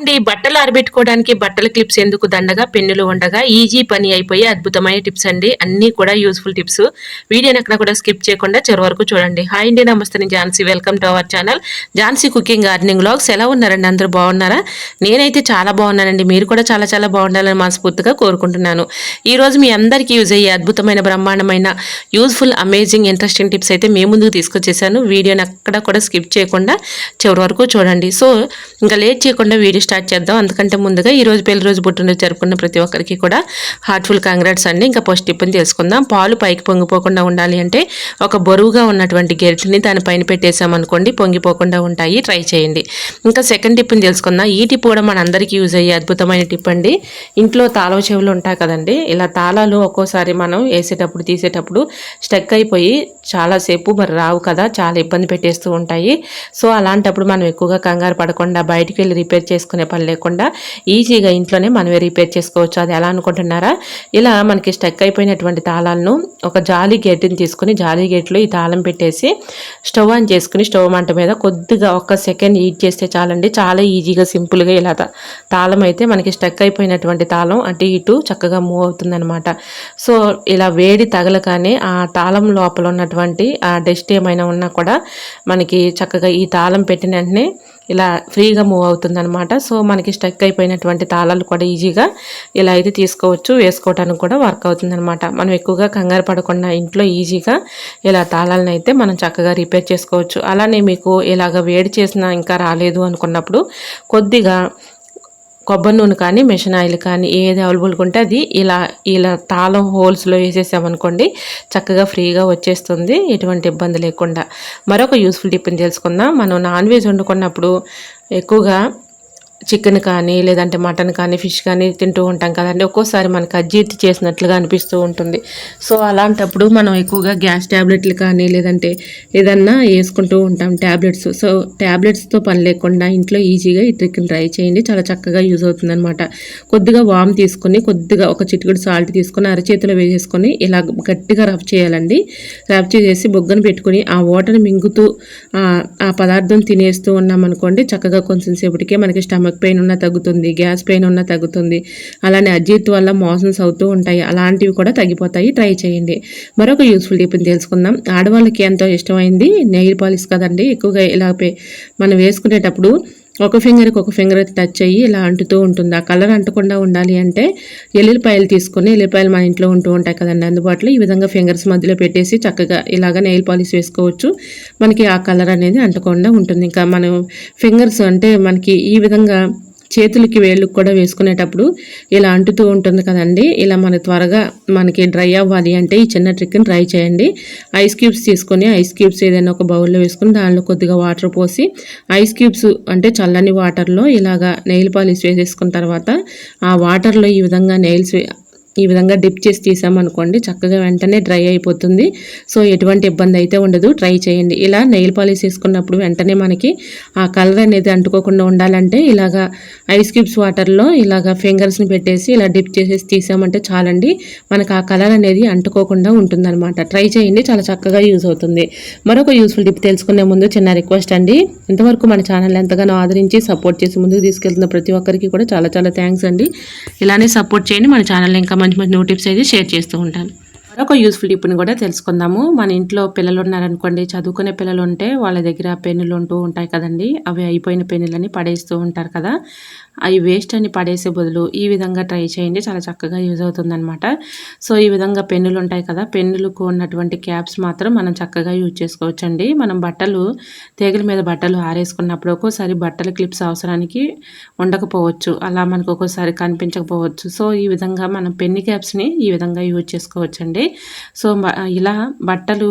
అండి బట్టలు ఆరబెట్టుకోవడానికి బట్టల క్లిప్స్ ఎందుకు దండగా పెన్నులు ఉండగా ఈజీ పని అయిపోయి అద్భుతమైన టిప్స్ అండి. అన్నీ కూడా యూస్ఫుల్ టిప్స్. వీడియోని ఎక్కడ కూడా స్కిప్ చేయకుండా చివరి వరకు చూడండి. హాయ్ అండి, నమస్తే, నేను Jhansi. Welcome to our channel Jhansi cooking gardening vlogs. ఎలా ఉన్నారండి? అందరూ బాగున్నారా? నేనైతే చాలా బాగున్నానండి. మీరు కూడా చాలా చాలా బాగుండాలని మనస్ఫూర్తిగా కోరుకుంటున్నాను. ఈ రోజు మీ అందరికీ యూజ్ అయ్యే అద్భుతమైన బ్రహ్మాండమైన యూస్ఫుల్ అమేజింగ్ ఇంట్రెస్టింగ్ టిప్స్ అయితే మీ ముందుకు తీసుకొచ్చేసాను. వీడియోని ఎక్కడ కూడా స్కిప్ చేయకుండా చివరి వరకు చూడండి. సో ఇంకా లేట్ చేయకుండా వీడియో స్టార్ట్ చేద్దాం. అందుకంటే ముందుగా ఈ రోజు పెళ్లి రోజు పుట్టినరోజు జరుపుకున్న ప్రతి ఒక్కరికి కూడా హార్ట్ఫుల్ కంగ్రాట్స్ అండి. ఇంకా ఫస్ట్ టిప్ అని తెలుసుకుందాం. పాలు పైకి పొంగిపోకుండా ఉండాలి అంటే ఒక బరువుగా ఉన్నటువంటి గెరిటిని దానిపైన పెట్టేసామనుకోండి, పొంగిపోకుండా ఉంటాయి. ట్రై చేయండి. ఇంకా సెకండ్ టిప్ అని తెలుసుకుందాం. ఈ టిప్ కూడా మన అందరికీ యూజ్ అయ్యే అద్భుతమైన టిప్ అండి. ఇంట్లో తాళం చెవులు ఉంటాయి కదండి, ఇలా తాళాలు ఒక్కోసారి మనం వేసేటప్పుడు తీసేటప్పుడు స్టక్ అయిపోయి చాలాసేపు మరి రావు కదా, చాలా ఇబ్బంది పెట్టేస్తూ ఉంటాయి. సో అలాంటప్పుడు మనం ఎక్కువగా కంగారు పడకుండా బయటికి వెళ్ళి రిపేర్ చేసుకునే పని లేకుండా ఈజీగా ఇంట్లోనే మనమే రిపేర్ చేసుకోవచ్చు. అది ఎలా అనుకుంటున్నారా? ఇలా మనకి స్టక్ అయిపోయినటువంటి తాళాలను ఒక జాలీ గేట్ని తీసుకుని జాలీ గేట్లో ఈ తాళం పెట్టేసి స్టవ్ ఆన్ చేసుకుని స్టవ్ మంట మీద కొద్దిగా ఒక్క సెకండ్ హీట్ చేస్తే చాలండి. చాలా ఈజీగా సింపుల్గా ఇలా తాళం అయితే మనకి స్టక్ అయిపోయినటువంటి తాళం అటు ఇటు చక్కగా మూవ్ అవుతుందన్నమాట. సో ఇలా వేడి తగలగానే ఆ తాళం లోపల ఉన్నటువంటి ఆ డస్ట్ ఏమైనా ఉన్నా కూడా మనకి చక్కగా ఈ తాళం పెట్టిన వెంటనే ఇలా ఫ్రీగా మూవ్ అవుతుందన్నమాట. సో మనకి స్టక్ అయిపోయినటువంటి తాళాలు కూడా ఈజీగా ఇలా అయితే తీసుకోవచ్చు, వేసుకోవడానికి కూడా వర్క్ అవుతుందన్నమాట. మనం ఎక్కువగా కంగారు పడకుండా ఇంట్లో ఈజీగా ఇలా తాళాలను అయితే మనం చక్కగా రిపేర్ చేసుకోవచ్చు. అలానే మీకు ఇలాగ వేడి చేసినా ఇంకా రాలేదు అనుకున్నప్పుడు కొద్దిగా కొబ్బరి నూనె కానీ మెషిన్ ఆయిల్ కానీ ఏది అవైలబుల్గా ఉంటే అది ఇలా తాళం హోల్స్లో వేసేసామనుకోండి, చక్కగా ఫ్రీగా వచ్చేస్తుంది, ఎటువంటి ఇబ్బంది లేకుండా. మరొక యూస్ఫుల్ టిప్ని తెలుసుకుందాం. మనం నాన్ వెజ్ వండుకున్నప్పుడు ఎక్కువగా చికెన్ కానీ లేదంటే మటన్ కానీ ఫిష్ కానీ తింటూ ఉంటాం కదండి. ఒక్కోసారి మనకు అజీర్తి చేసినట్లుగా అనిపిస్తూ ఉంటుంది. సో అలాంటప్పుడు మనం ఎక్కువగా గ్యాస్ ట్యాబ్లెట్లు కానీ లేదంటే ఏదన్నా వేసుకుంటూ ఉంటాం ట్యాబ్లెట్స్. సో ట్యాబ్లెట్స్తో పని లేకుండా ఇంట్లో ఈజీగా ఈ ట్రిక్ని ట్రై చేయండి. చాలా చక్కగా యూజ్ అవుతుంది అనమాట. కొద్దిగా వామ్ తీసుకొని కొద్దిగా ఒక చిటికెడు సాల్ట్ తీసుకొని అరచేతిలో వేసేసుకొని ఇలా గట్టిగా రబ్ చేయాలండి. రబ్ చేసేసి బొగ్గను పెట్టుకుని ఆ వాటర్ని మింగుతూ ఆ పదార్థం తినేస్తూ ఉన్నామనుకోండి, చక్కగా కొంచెం సేపటికే మనకి స్టమక్ పెయిన్ ఉన్నా తగ్గుతుంది, గ్యాస్ పెయిన్ ఉన్నా తగ్గుతుంది. అలానే అజీర్తి వల్ల మోషన్స్ అవుతూ ఉంటాయి, అలాంటివి కూడా తగ్గిపోతాయి. ట్రై చేయండి. మరొక యూస్ఫుల్ టిప్ని తెలుసుకుందాం. ఆడవాళ్ళకి ఎంతో ఇష్టమైంది నెయిల్ పాలిష్ కదండి. ఎక్కువగా ఇలా మనం వేసుకునేటప్పుడు ఒక ఫింగర్ టచ్ అయ్యి ఇలా అంటుతూ ఉంటుంది. ఆ కలర్ అంటకుండా ఉండాలి అంటే ఎల్లుల్లిపాయలు తీసుకొని, ఎల్లుల్లిపాయలు మన ఇంట్లో ఉంటూ ఉంటాయి కదండి అందుబాటులో, ఈ విధంగా ఫింగర్స్ మధ్యలో పెట్టేసి చక్కగా ఇలాగ నెయిల్ పాలిష్ వేసుకోవచ్చు. మనకి ఆ కలర్ అనేది అంటకుండా ఉంటుంది. ఇంకా మనం ఫింగర్స్ అంటే మనకి ఈ విధంగా చేతులకి వేళ్ళకి కూడా వేసుకునేటప్పుడు ఇలా అంటుతూ ఉంటుంది కదండి. ఇలా త్వరగా మనకి డ్రై అవ్వాలి అంటే ఈ చిన్న ట్రిక్ని ట్రై చేయండి. ఐస్ క్యూబ్స్ తీసుకొని ఐస్ క్యూబ్స్ ఏదైనా ఒక బౌల్లో వేసుకుని దానిలో కొద్దిగా వాటర్ పోసి ఐస్ క్యూబ్స్ అంటే చల్లని వాటర్లో ఇలాగా నెయిల్ పాలిష్ వేసేసుకున్న తర్వాత ఆ వాటర్లో ఈ విధంగా డిప్ చేసి తీసామనుకోండి, చక్కగా వెంటనే డ్రై అయిపోతుంది. సో ఎటువంటి ఇబ్బంది అయితే ఉండదు. ట్రై చేయండి. ఇలా నెయిల్ పాలిష్ వేసుకున్నప్పుడు వెంటనే మనకి ఆ కలర్ అనేది అంటుకోకుండా ఉండాలంటే ఇలాగా ఐస్ క్యూబ్స్ వాటర్లో ఇలాగా ఫింగర్స్ని పెట్టేసి ఇలా డిప్ చేసేసి తీసామంటే చాలండి, మనకు ఆ కలర్ అనేది అంటుకోకుండా ఉంటుందన్నమాట. ట్రై చేయండి, చాలా చక్కగా యూజ్ అవుతుంది. మరొక యూస్ఫుల్ టిప్ తెలుసుకునే ముందు చిన్న రిక్వెస్ట్ అండి. ఇంతవరకు మన ఛానల్ ఎంతగానో ఆదరించి సపోర్ట్ చేసి ముందుకు తీసుకెళ్తున్న ప్రతి ఒక్కరికి కూడా చాలా చాలా థ్యాంక్స్ అండి. ఇలానే సపోర్ట్ చేయండి. మన ఛానల్ ఇంకా మంచి మంచి న్యూ టిప్స్ అయితే షేర్ చేస్తూ ఉంటాను. మరొక యూస్ఫుల్ టిప్ని కూడా తెలుసుకుందాము. మన ఇంట్లో పిల్లలు ఉన్నారనుకోండి, చదువుకునే పిల్లలు ఉంటే వాళ్ళ దగ్గర పెన్నులు ఉంటూ ఉంటాయి కదండి. అవి అయిపోయిన పెన్నులని పడేస్తూ ఉంటారు కదా. అవి వేస్ట్ అని పడేసే బదులు ఈ విధంగా ట్రై చేయండి, చాలా చక్కగా యూజ్ అవుతుందన్నమాట. సో ఈ విధంగా పెన్నులు ఉంటాయి కదా, పెన్నులకు ఉన్నటువంటి క్యాప్స్ మాత్రం మనం చక్కగా యూజ్ చేసుకోవచ్చండి. మనం తీగల మీద బట్టలు ఆరేసుకున్నప్పుడు ఒక్కోసారి బట్టల క్లిప్స్ అవసరానికి ఉండకపోవచ్చు, అలా మనకు ఒక్కోసారి కనిపించకపోవచ్చు. సో ఈ విధంగా మనం పెన్ను క్యాప్స్ని ఈ విధంగా యూజ్ చేసుకోవచ్చండి. సో ఇలా బట్టలు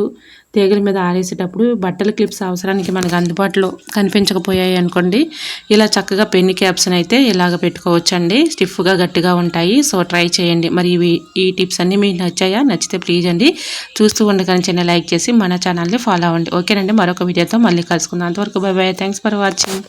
తీగల మీద ఆరేసేటప్పుడు బట్టల క్లిప్స్ అవసరానికి మనకు అందుబాటులో కనిపించకపోయాయి అనుకోండి, ఇలా చక్కగా పెన్ను క్యాప్స్ని అయితే ఇలాగ పెట్టుకోవచ్చండి. స్టిఫ్గా గట్టిగా ఉంటాయి. సో ట్రై చేయండి. మరి ఈ టిప్స్ అన్నీ మీకు నచ్చాయా? నచ్చితే ప్లీజ్ అండి చూస్తూ ఉండగానే చిన్న లైక్ చేసి మన ఛానల్ని ఫాలో అవ్వండి. ఓకేనండి, మరొక వీడియోతో మళ్ళీ కలుసుకుందాం. అంతవరకు by by. Thanks for watching.